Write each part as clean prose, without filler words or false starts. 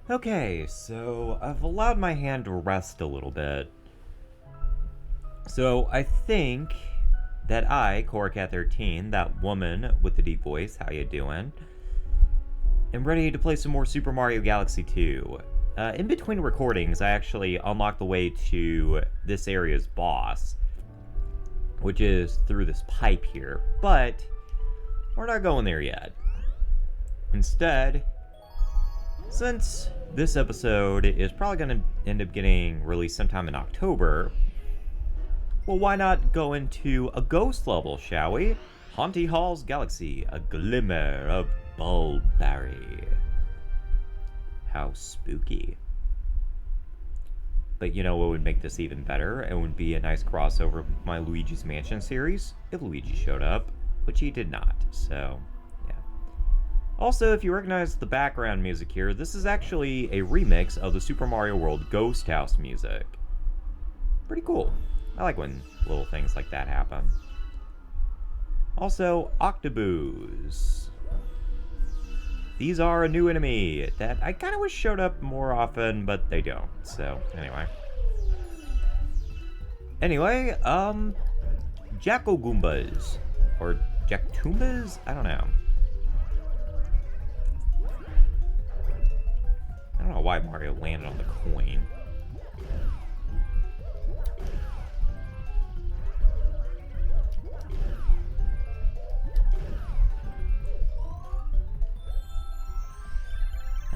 Okay, so I've allowed my hand to rest a little bit. So I think that I, Coracat13, that woman with the deep voice, how you doing, am ready to play some more Super Mario Galaxy 2. In between recordings, I actually unlocked the way to this area's boss, which is through this pipe here, but we're not going there yet. Instead, since this episode is probably going to end up getting released sometime in October, well, why not go into a ghost level, shall we? Haunty Halls Galaxy, a glimmer of Bulberry. How spooky. But you know what would make this even better? It would be a nice crossover with my Luigi's Mansion series, if Luigi showed up, which he did not, so yeah. Also, if you recognize the background music here, this is actually a remix of the Super Mario World Ghost House music. Pretty cool. I like when little things like that happen. Also, Octoboos. These are a new enemy that I kind of wish showed up more often, but they don't, so anyway. Jacko-Goombas. Or Jacktoombas? I don't know. I don't know why Mario landed on the coin.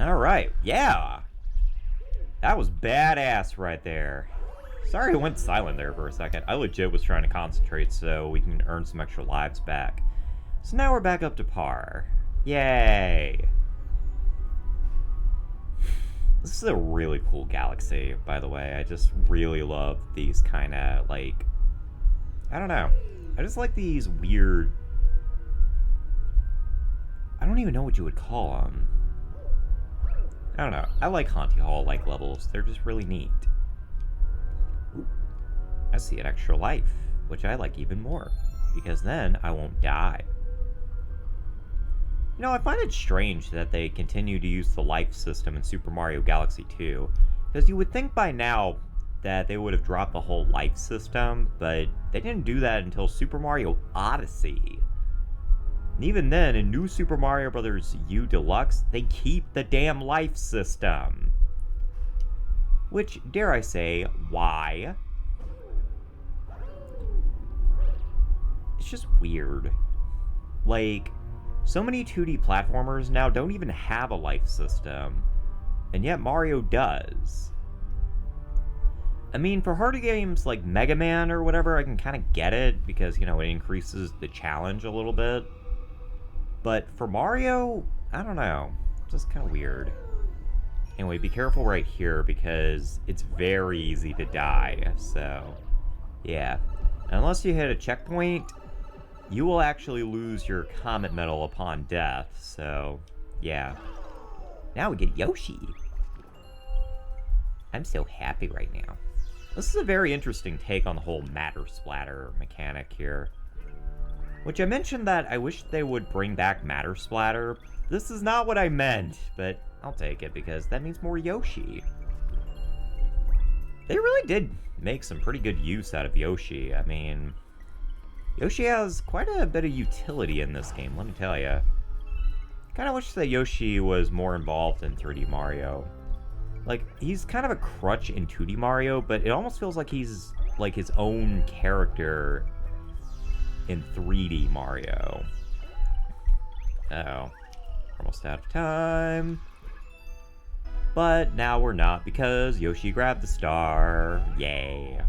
Alright, yeah! That was badass right there. Sorry I went silent there for a second. I legit was trying to concentrate so we can earn some extra lives back. So now we're back up to par. Yay! This is a really cool galaxy, by the way. I just really love these kind of, like... I don't know. I just like these weird... I don't even know what you would call them. I don't know. I like Haunty Hall-like levels. They're just really neat. Ooh, I see an extra life, which I like even more, because then I won't die. You know, I find it strange that they continue to use the life system in Super Mario Galaxy 2, because you would think by now that they would have dropped the whole life system, but they didn't do that until Super Mario Odyssey. And even then, in New Super Mario Bros. U Deluxe, they keep the damn life system. Which, dare I say, why? It's just weird. Like, so many 2D platformers now don't even have a life system, and yet Mario does. I mean, for harder games like Mega Man or whatever, I can kind of get it, because, you know, it increases the challenge a little bit. But for Mario, I don't know. It's just kind of weird. Anyway, be careful right here because it's very easy to die. So, yeah. Unless you hit a checkpoint, you will actually lose your Comet Medal upon death. So, yeah. Now we get Yoshi. I'm so happy right now. This is a very interesting take on the whole matter splatter mechanic here. Which I mentioned that I wish they would bring back Matter Splatter. This is not what I meant, but I'll take it because that means more Yoshi. They really did make some pretty good use out of Yoshi. I mean, Yoshi has quite a bit of utility in this game, let me tell you. Kind of wish that Yoshi was more involved in 3D Mario. Like, he's kind of a crutch in 2D Mario, but it almost feels like he's like his own character in 3D Mario. Uh-oh. Almost out of time. But now we're not because Yoshi grabbed the star. Yay.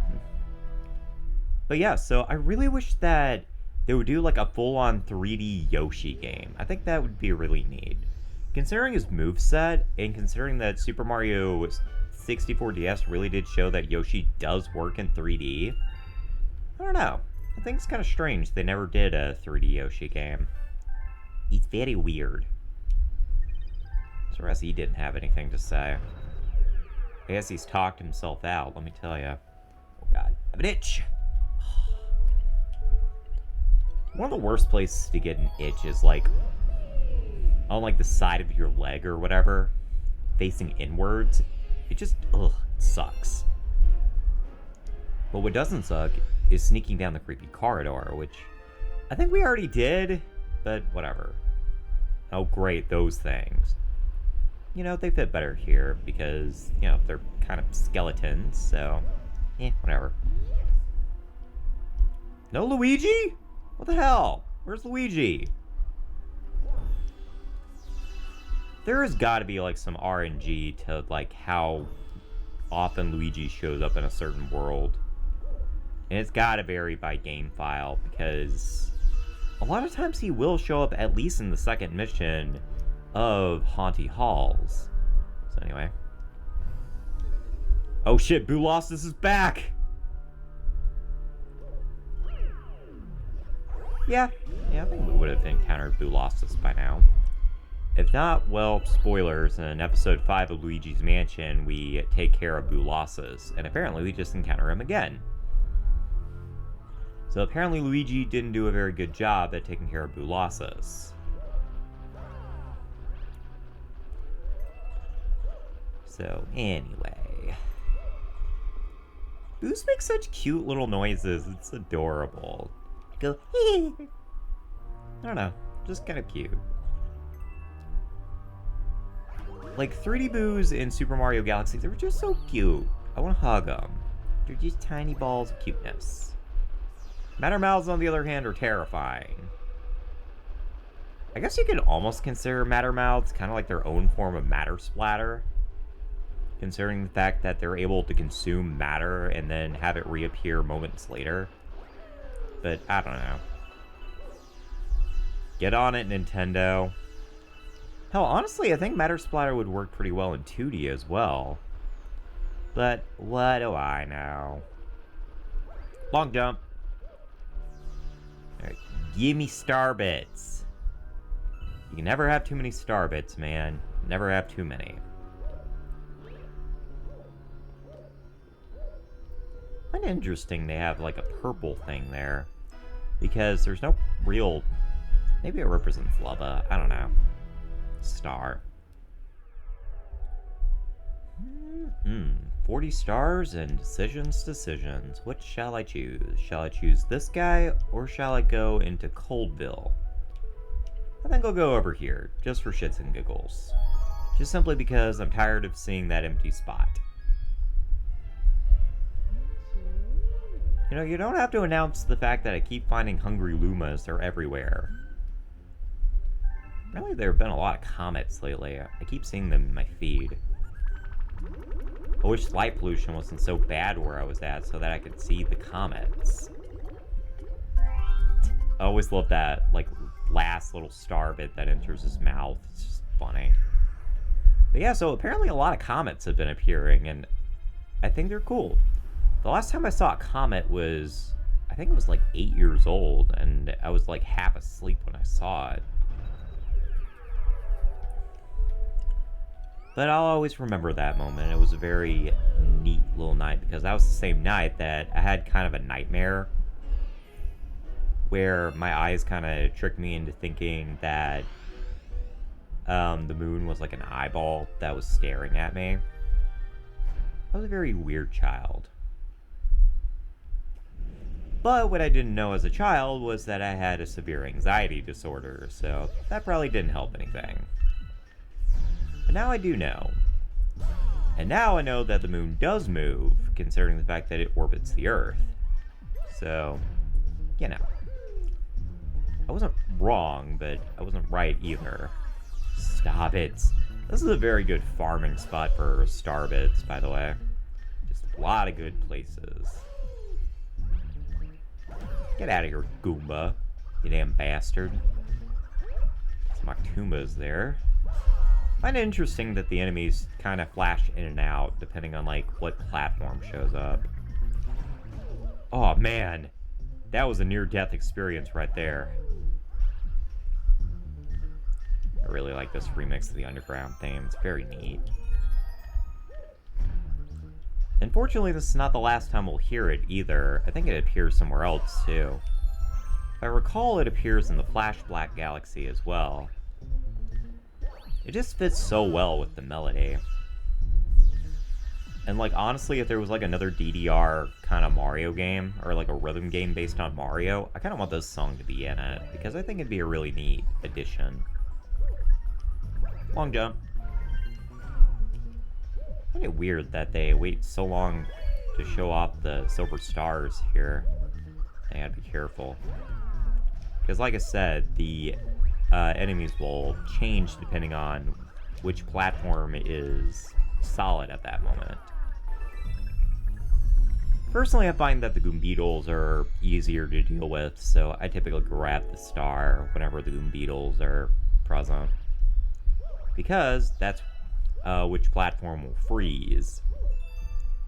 But yeah, so I really wish that they would do like a full-on 3D Yoshi game. I think that would be really neat. Considering his moveset, and considering that Super Mario 64 DS really did show that Yoshi does work in 3D, I don't know. I think it's kind of strange they never did a 3D Yoshi game. He's very weird. So he didn't have anything to say. I guess he's talked himself out, let me tell you. Oh god, I have an itch. One of the worst places to get an itch is, like, on, like, the side of your leg or whatever, facing inwards. It just, ugh, it sucks. But what doesn't suck is sneaking down the creepy corridor, which I think we already did, but whatever. Oh, great, those things. You know, they fit better here because, you know, they're kind of skeletons, so, whatever. No Luigi? What the hell? Where's Luigi? There has got to be, like, some RNG to, like, how often Luigi shows up in a certain world. And it's got to vary by game file, because a lot of times he will show up at least in the second mission of Haunty Halls. So anyway. Oh shit, Boolossus is back! Yeah, I think we would have encountered Boolossus by now. If not, well, spoilers, in episode 5 of Luigi's Mansion, we take care of Boolossus, and apparently we just encounter him again. So apparently Luigi didn't do a very good job at taking care of Boolossus. So, anyway. Boos make such cute little noises, it's adorable. Go, I don't know, just kind of cute. Like, 3D Boos in Super Mario Galaxy, they were just so cute. I want to hug them. They're just tiny balls of cuteness. Mattermouths, on the other hand, are terrifying. I guess you could almost consider Mattermouths kind of like their own form of matter splatter, considering the fact that they're able to consume matter and then have it reappear moments later. But, I don't know. Get on it, Nintendo. Hell, honestly, I think Matter Splatter would work pretty well in 2D as well. But, what do I know? Long jump. Alright, give me star bits. You can never have too many star bits, man. Never have too many. Kind of interesting they have, like, a purple thing there. Because there's no real... Maybe it represents lava. I don't know. Star. 40 stars and decisions. Which shall I choose? Shall I choose this guy, or shall I go into Coldville? I think I'll go over here, just for shits and giggles. Just simply because I'm tired of seeing that empty spot. You know, you don't have to announce the fact that I keep finding hungry Lumas. They're everywhere. Really, there have been a lot of comets lately. I keep seeing them in my feed. I wish light pollution wasn't so bad where I was at so that I could see the comets. I always love that, like, last little star bit that enters his mouth. It's just funny. But yeah, so apparently a lot of comets have been appearing, and I think they're cool. The last time I saw a comet was, I think it was like 8 years old, and I was like half asleep when I saw it. But I'll always remember that moment. It was a very neat little night, because that was the same night that I had kind of a nightmare where my eyes kind of tricked me into thinking that the moon was like an eyeball that was staring at me. I was a very weird child. But what I didn't know as a child was that I had a severe anxiety disorder, so that probably didn't help anything. But now I do know. And now I know that the moon does move, considering the fact that it orbits the Earth. So, you know. I wasn't wrong, but I wasn't right either. Stop it. This is a very good farming spot for starbits, by the way. Just a lot of good places. Get out of here, Goomba. You damn bastard. Some Octumas there. I find it interesting that the enemies kind of flash in and out, depending on, like, what platform shows up. Oh, man. That was a near-death experience right there. I really like this remix of the Underground theme. It's very neat. Unfortunately, this is not the last time we'll hear it, either. I think it appears somewhere else, too. If I recall, it appears in the Flash Black Galaxy as well. It just fits so well with the melody. And, like, honestly, if there was, like, another DDR kind of Mario game, or, like, a rhythm game based on Mario, I kind of want this song to be in it, because I think it'd be a really neat addition. Long jump. Pretty weird that they wait so long to show off the silver stars here. I gotta be careful. Because, like I said, the enemies will change depending on which platform is solid at that moment. Personally, I find that the Goom Beetles are easier to deal with, so I typically grab the star whenever the Goom Beetles are present. Because that's which platform will freeze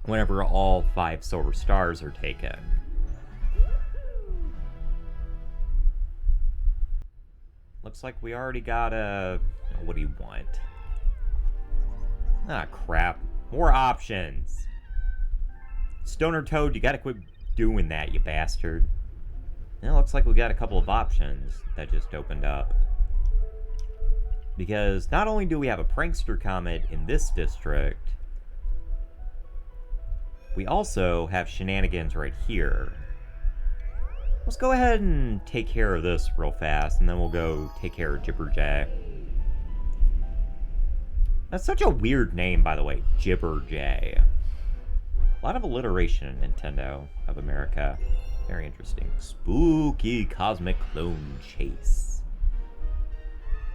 whenever all 5 silver stars are taken. Looks like we already got a... What do you want? Ah, crap. More options. Stoner Toad, you gotta quit doing that, you bastard. And it looks like we got a couple of options that just opened up. Because not only do we have a Prankster Comet in this district, we also have Shenanigans right here. Let's go ahead and take care of this real fast, and then we'll go take care of Jibberjay. That's such a weird name, by the way, Jibberjay. A lot of alliteration in Nintendo of America. Very interesting. Spooky Cosmic Clone Chase.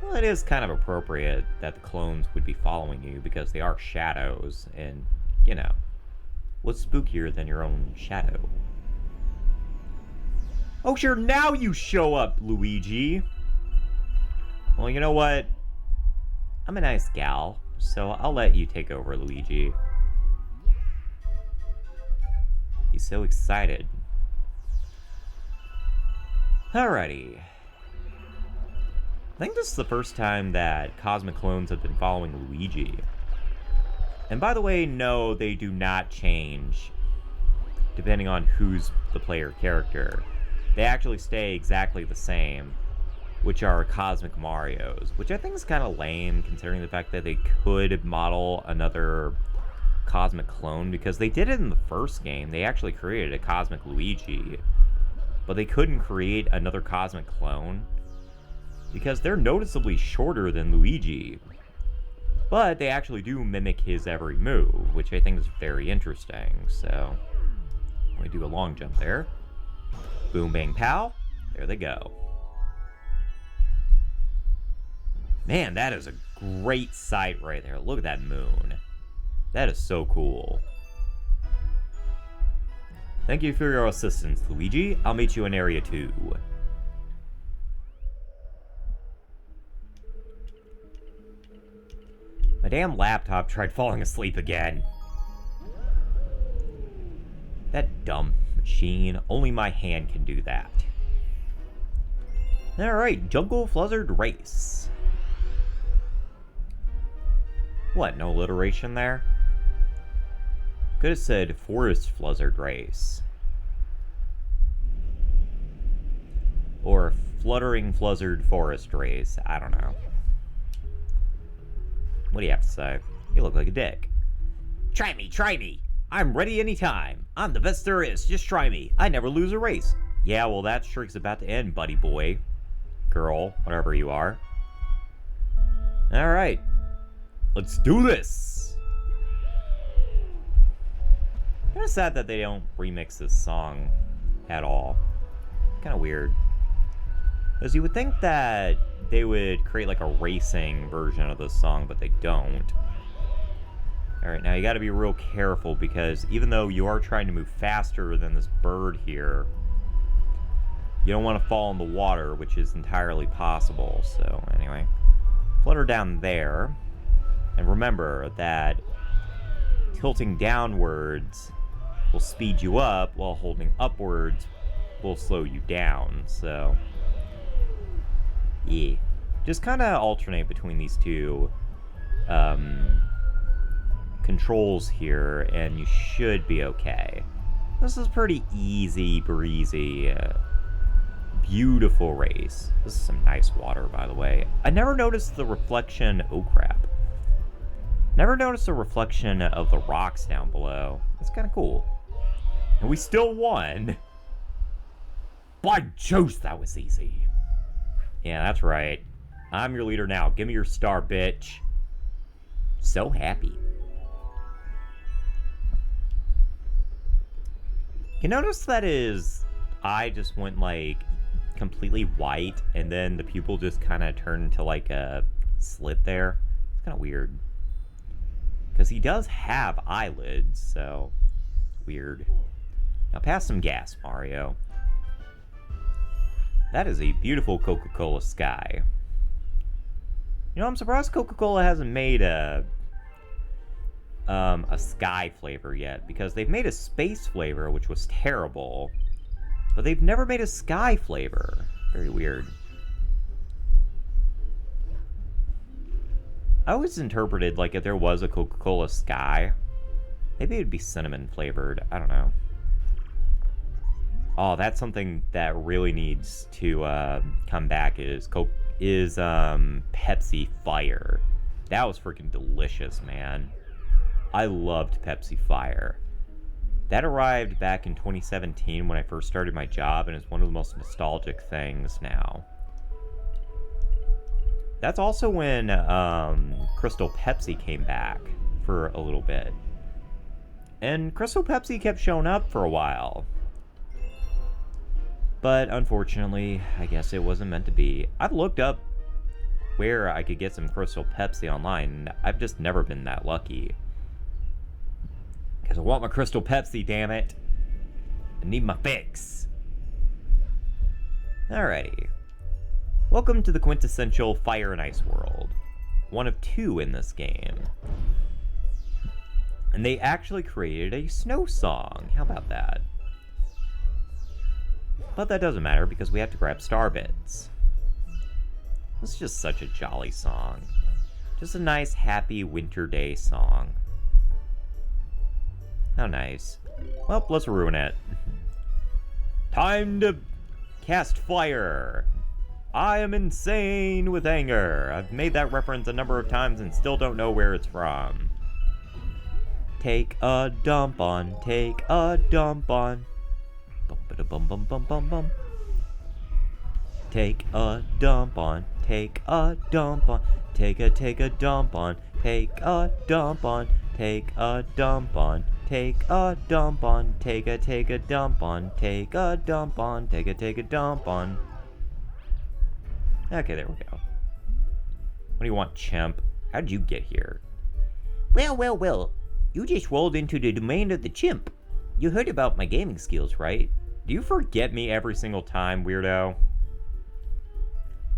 Well, it is kind of appropriate that the clones would be following you because they are shadows, and, you know, what's spookier than your own shadow? Oh, sure, now you show up, Luigi. Well, you know what? I'm a nice gal, so I'll let you take over, Luigi. He's so excited. Alrighty. I think this is the first time that Cosmic Clones have been following Luigi. And by the way, no, they do not change depending on who's the player character. They actually stay exactly the same, which are Cosmic Marios, which I think is kind of lame considering the fact that they could model another Cosmic Clone, because they did it in the first game. They actually created a Cosmic Luigi, but they couldn't create another Cosmic Clone because they're noticeably shorter than Luigi. But they actually do mimic his every move, which I think is very interesting. So, we do a long jump there. Boom, bang, pow. There they go. Man, that is a great sight right there. Look at that moon. That is so cool. Thank you for your assistance, Luigi. I'll meet you in Area 2. My damn laptop tried falling asleep again. That dumb machine. Only my hand can do that. Alright, Jungle Fluzzard Race. What, no alliteration there? Could have said Forest Fluzzard Race. Or Fluttering Fluzzard Forest Race. I don't know. What do you have to say? You look like a dick. Try me, try me! I'm ready anytime. I'm the best there is. Just try me. I never lose a race. Yeah, well, that streak's about to end, buddy boy. Girl, whatever you are. Alright. Let's do this! Kind of sad that they don't remix this song at all. Kind of weird. Because you would think that they would create like a racing version of this song, but they don't. Alright, now you gotta be real careful because even though you are trying to move faster than this bird here, you don't want to fall in the water, which is entirely possible. So, anyway. Flutter down there. And remember that tilting downwards will speed you up, while holding upwards will slow you down. So, yeah. Just kind of alternate between these two controls here, and you should be okay. This is pretty easy breezy. Beautiful race. This is some nice water, by the way. I never noticed the reflection. Oh, crap. Never noticed the reflection of the rocks down below. That's kind of cool. And we still won. By Jove, that was easy. Yeah, that's right. I'm your leader now. Give me your star, bitch. So happy. You notice that his eye just went, like, completely white, and then the pupil just kind of turned into, like, a slit there? It's kind of weird. Because he does have eyelids, so... weird. Now pass some gas, Mario. That is a beautiful Coca-Cola sky. You know, I'm surprised Coca-Cola hasn't made a sky flavor yet, because they've made a space flavor, which was terrible, but they've never made a sky flavor. Very weird. I always interpreted, like, if there was a Coca-Cola sky, maybe it'd be cinnamon flavored. I don't know. Oh, that's something that really needs to come back is Pepsi Fire. That was freaking delicious, man. I loved Pepsi Fire. That arrived back in 2017 when I first started my job, and is one of the most nostalgic things now. That's also when Crystal Pepsi came back for a little bit. And Crystal Pepsi kept showing up for a while. But unfortunately, I guess it wasn't meant to be. I've looked up where I could get some Crystal Pepsi online, and I've just never been that lucky. Because I want my Crystal Pepsi, damn it. I need my fix. Alrighty. Welcome to the quintessential Fire and Ice world. One of 2 in this game. And they actually created a snow song. How about that? But that doesn't matter because we have to grab star bits. This is just such a jolly song. Just a nice, happy winter day song. How nice. Well, let's ruin it. Time to cast fire. I am insane with anger. I've made that reference a number of times and still don't know where it's from. Take a dump on, take a dump on. Bum bum bum bum bum. Take a dump on, take a dump on, take a dump on, take a dump on, take a dump on, take a dump on, take a dump on, take a dump on, take a dump on. Okay, there we go. What do you want, chimp? How'd you get here? Well. You just rolled into the domain of the chimp. You heard about my gaming skills, right? Do you forget me every single time, weirdo?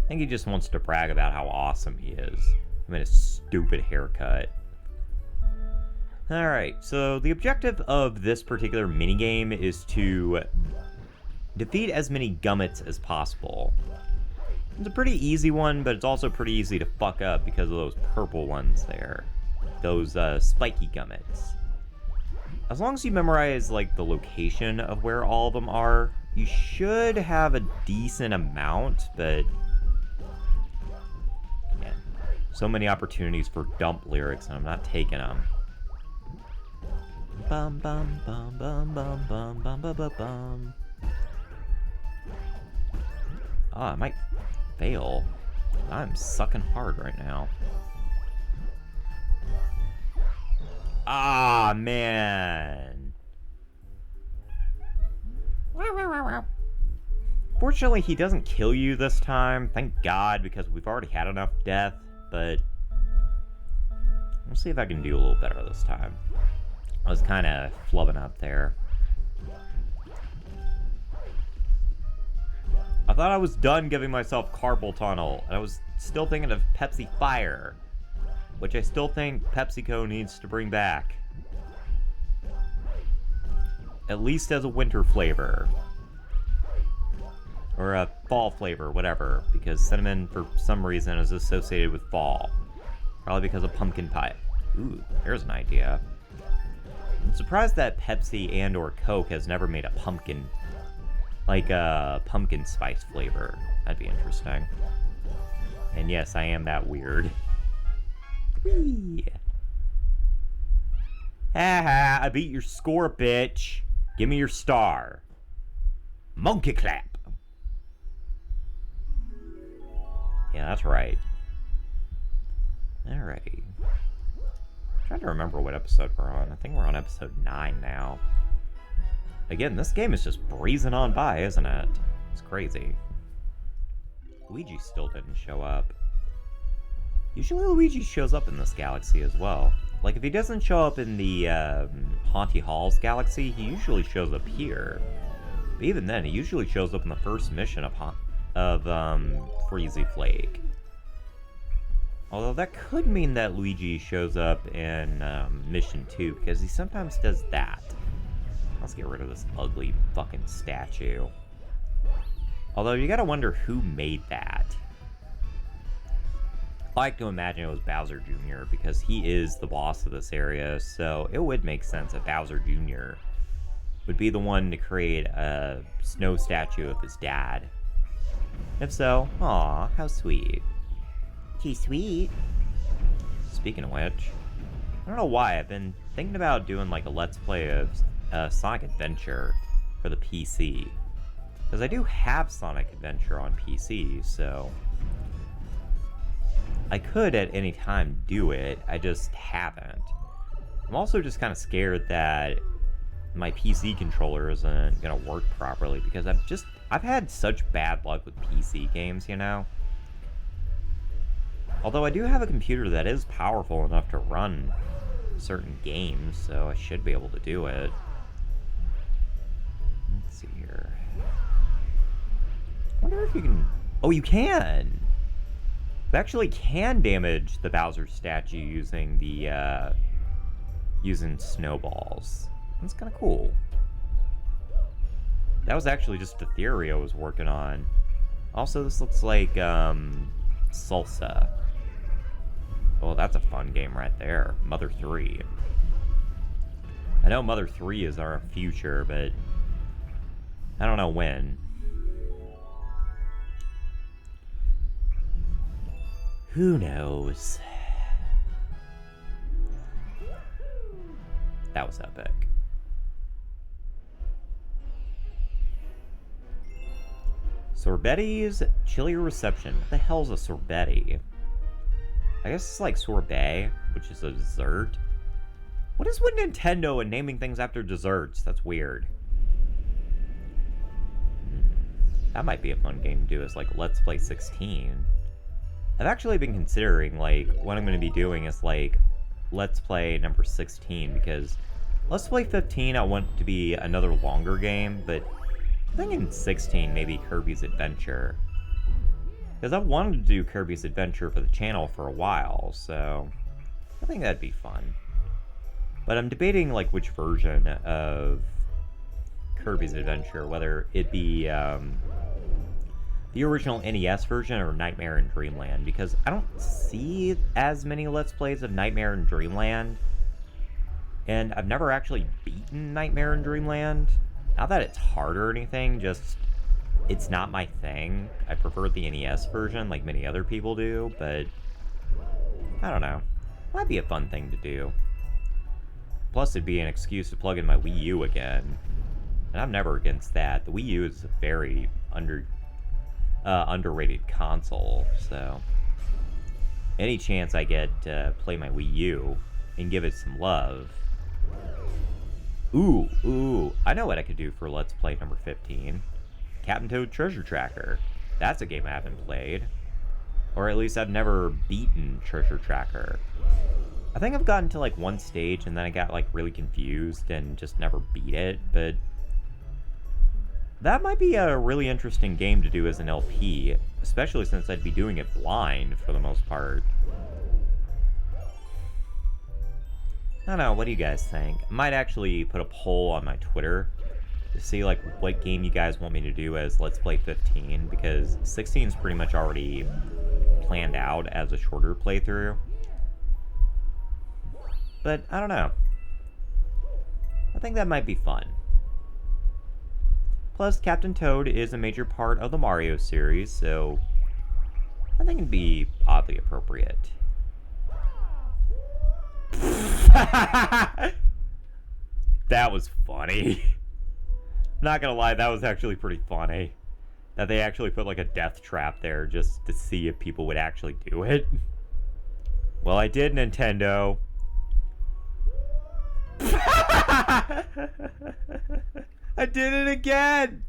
I think he just wants to brag about how awesome he is. I mean, a stupid haircut. Alright, so the objective of this particular minigame is to defeat as many gummits as possible. It's a pretty easy one, but it's also pretty easy to fuck up because of those purple ones there. Those spiky gummits. As long as you memorize, like, the location of where all of them are, you should have a decent amount, but... yeah. So many opportunities for dump lyrics, and I'm not taking them. Bum bum bum bum bum bum bum bum bum bum. Oh, I might fail. I'm sucking hard right now. Ah, man. Fortunately, he doesn't kill you this time. Thank God, because we've already had enough death, but... we'll see if I can do a little better this time. I was kind of flubbing up there. I thought I was done giving myself carpal tunnel, and I was still thinking of Pepsi Fire, which I still think PepsiCo needs to bring back. At least as a winter flavor. Or a fall flavor, whatever, because cinnamon, for some reason, is associated with fall. Probably because of pumpkin pie. Ooh, there's an idea. I'm surprised that Pepsi and or Coke has never made a pumpkin, Like a pumpkin spice flavor. That'd be interesting. And yes, I am that weird. Whee! Haha, I beat your score, bitch. Give me your star. Monkey clap. Yeah, that's right. Alrighty. I'm trying to remember what episode we're on. I think we're on episode 9 now. Again, this game is just breezing on by, isn't it? It's crazy. Luigi still didn't show up. Usually Luigi shows up in this galaxy as well. Like, if he doesn't show up in the Haunty Halls galaxy, he usually shows up here. But even then, he usually shows up in the first mission of Freezy Flake. Although that could mean that Luigi shows up in Mission 2, because he sometimes does that. Let's get rid of this ugly fucking statue. Although, you gotta wonder who made that. I like to imagine it was Bowser Jr., because he is the boss of this area, so it would make sense that Bowser Jr. would be the one to create a snow statue of his dad. If so, aw, how sweet. Too sweet. Speaking of which, I don't know why, I've been thinking about doing like a Let's Play of Sonic Adventure for the PC. Because I do have Sonic Adventure on PC, so I could at any time do it, I just haven't. I'm also just kind of scared that my PC controller isn't gonna work properly, because I've had such bad luck with PC games, you know? Although I do have a computer that is powerful enough to run certain games, so I should be able to do it. Let's see here. I wonder if you can... Oh, you can! You actually can damage the Bowser statue using the, using snowballs. That's kind of cool. That was actually just a theory I was working on. Also, this looks like, Salsa. Oh, that's a fun game right there. Mother 3. I know Mother 3 is our future, but I don't know when. Who knows? That was epic. Sorbetti's chillier reception. What the hell's a sorbetti? I guess it's like sorbet, which is a dessert. What is with Nintendo and naming things after desserts? That's weird. That might be a fun game to do, is like Let's Play 16. I've actually been considering, like, what I'm going to be doing is, like, Let's Play number 16, because Let's Play 15 I want to be another longer game, but I think in 16, maybe Kirby's Adventure. Because I've wanted to do Kirby's Adventure for the channel for a while, so I think that'd be fun. But I'm debating, like, which version of Kirby's Adventure, whether it be the original NES version or Nightmare in Dreamland, because I don't see as many Let's Plays of Nightmare in Dreamland, and I've never actually beaten Nightmare in Dreamland. Not that it's hard or anything, just it's not my thing. I prefer the NES version like many other people do, but I don't know. Might be a fun thing to do. Plus, it'd be an excuse to plug in my Wii U again. And I'm never against that. The Wii U is a very underrated console, so any chance I get to play my Wii U and give it some love. Ooh, I know what I could do for Let's Play number 15. Captain Toad Treasure Tracker. That's a game I haven't played. Or at least I've never beaten Treasure Tracker. I think I've gotten to like one stage and then I got like really confused and just never beat it, but that might be a really interesting game to do as an LP, especially since I'd be doing it blind for the most part. I don't know, what do you guys think? I might actually put a poll on my Twitter to see like what game you guys want me to do as Let's Play 15, because 16 is pretty much already planned out as a shorter playthrough. But I don't know. I think that might be fun. Plus, Captain Toad is a major part of the Mario series, so I think it'd be oddly appropriate. That was funny. Not gonna lie, that was actually pretty funny. That they actually put like a death trap there just to see if people would actually do it. Well, I did, Nintendo. I did it again!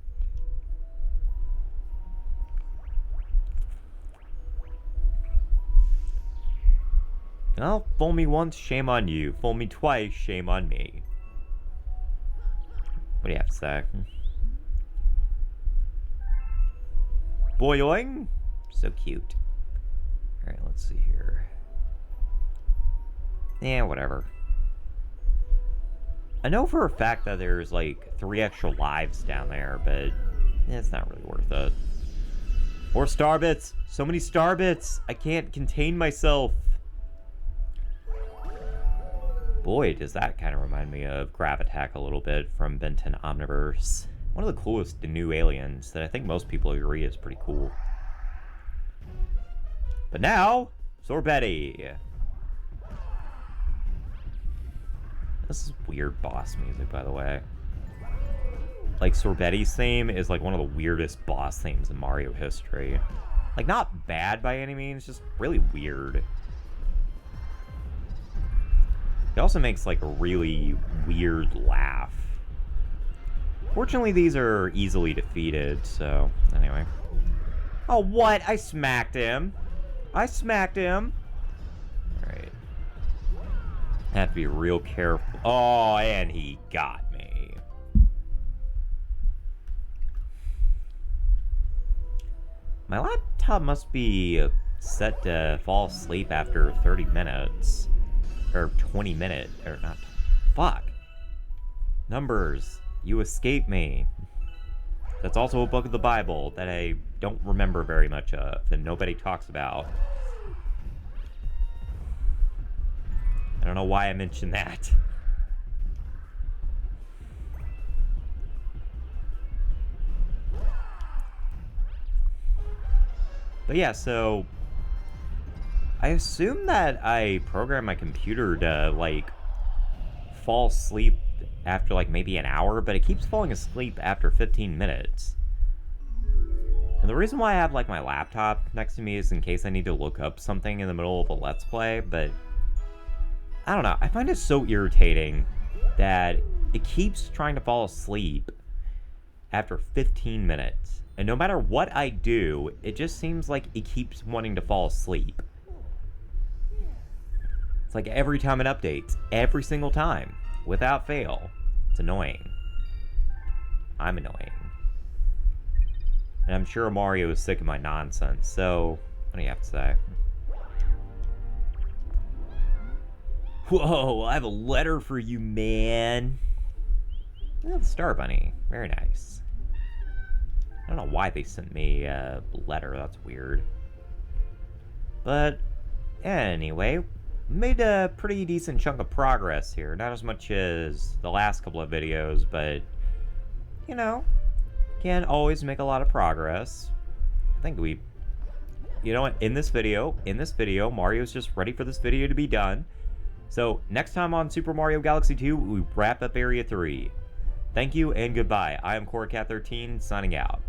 Well, fool me once, shame on you. Fool me twice, shame on me. What do you have to say? Boing! So cute. Alright, let's see here. Yeah, whatever. I know for a fact that there's like 3 extra lives down there, but it's not really worth it. More star bits! So many star bits! I can't contain myself! Boy, does that kind of remind me of Gravitack a little bit from Ben 10 Omniverse. One of the coolest new aliens that I think most people agree is pretty cool. But now, Sorbetti. This is weird boss music, by the way. Like, Sorbetti's theme is like one of the weirdest boss themes in Mario history. Like, not bad by any means, just really weird. It also makes like a really weird laugh. Fortunately, these are easily defeated, so anyway. Oh, what? I smacked him. I smacked him. Alright. I have to be real careful. Oh, and he got me. My laptop must be set to fall asleep after 30 minutes. Or 20 minutes. Or not. Fuck. Numbers. You escape me. That's also a book of the Bible that I don't remember very much of and nobody talks about. I don't know why I mentioned that. But yeah, so I assume that I programmed my computer to, like, fall asleep after, like, maybe an hour, but it keeps falling asleep after 15 minutes. And the reason why I have, like, my laptop next to me is in case I need to look up something in the middle of a Let's Play, but I don't know. I find it so irritating that it keeps trying to fall asleep after 15 minutes. And no matter what I do, it just seems like it keeps wanting to fall asleep. It's like every time it updates, every single time, without fail. It's annoying. I'm annoying. And I'm sure Mario is sick of my nonsense, so what do you have to say? Whoa, I have a letter for you, man. Oh, the Star Bunny. Very nice. I don't know why they sent me a letter, that's weird. But anyway, made a pretty decent chunk of progress here. Not as much as the last couple of videos, but, you know, can always make a lot of progress. I think we, you know what, in this video, Mario's just ready for this video to be done. So, next time on Super Mario Galaxy 2, we wrap up Area 3. Thank you and goodbye. I am CoreCat13, signing out.